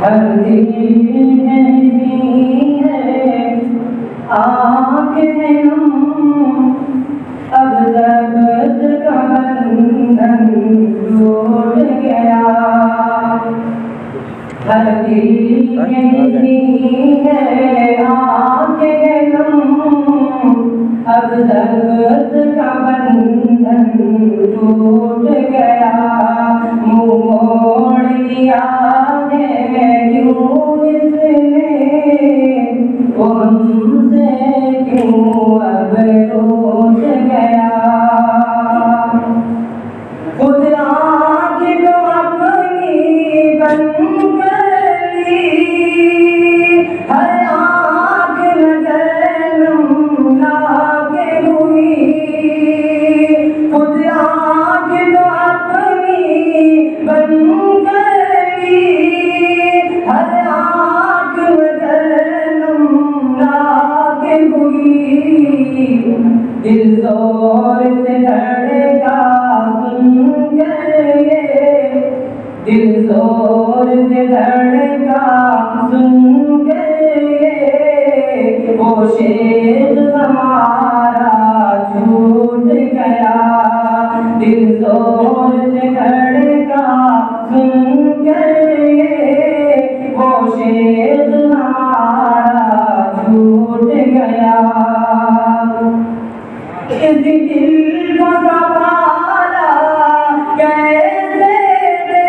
हर दिल कहती है आँख है नम, अब दर्द का बंधन टूट गया। हर दिल कहती है आँख है नम, अब दर्द का बंधन टूट गया। मुँह मोड़ लिया उनसे क्यों अब रूठ गया। खुद आँख को अपनी बंद कर ली, हर आँख नजर नम लाके हुई। खुद आँख को अपनी बंद कर ली, हर आँख नजर नम लाके हुई। दिल जोर से धड़का सुन कर ये, दिल जोर से धड़का सुन कर ये, वो शेर हमारा छूट गया। दिल जोर से धड़का सुन कर ये, वो शेर हमारा छूट गया। इस दिल को संभाला कैसे दे,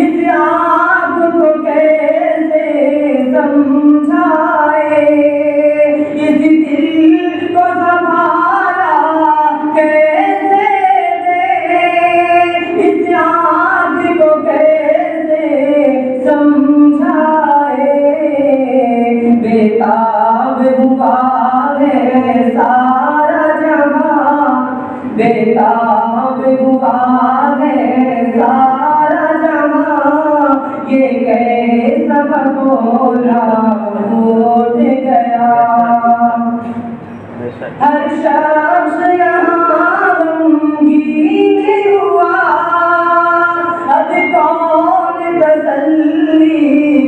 इस आँख को कैसे समझाए। इस दिल को संभाला कैसे दे, इस आँख को कैसे समझाए। बेताब हुआ है सारा जहां, बेताब हुआ है सारा जहां, ये कैसा भगोला टूट गया। हर शख्स यहाँ गमगीन हुआ, अब कौन तसल्ली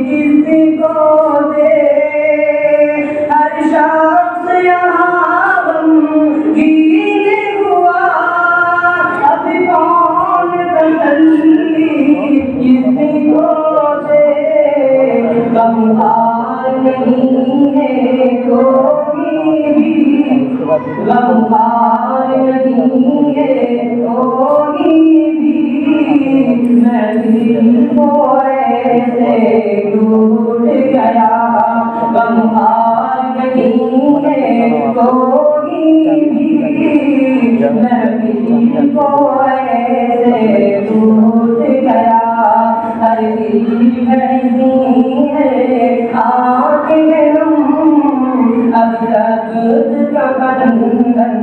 किसको दे। हर शख्स यहाँ गमगीन हुआ, अब कौन तसल्ली किसको दे। गमहार नहीं है कोई भी, गमहार नहीं है कोई भी, मैं दिल को ऐसे टूट गया। गमहार नहीं है कोई भी, मैं दिल को ऐसे टूट गया। हर दिल कहती है आँख है नम, अब दर्द का बंधन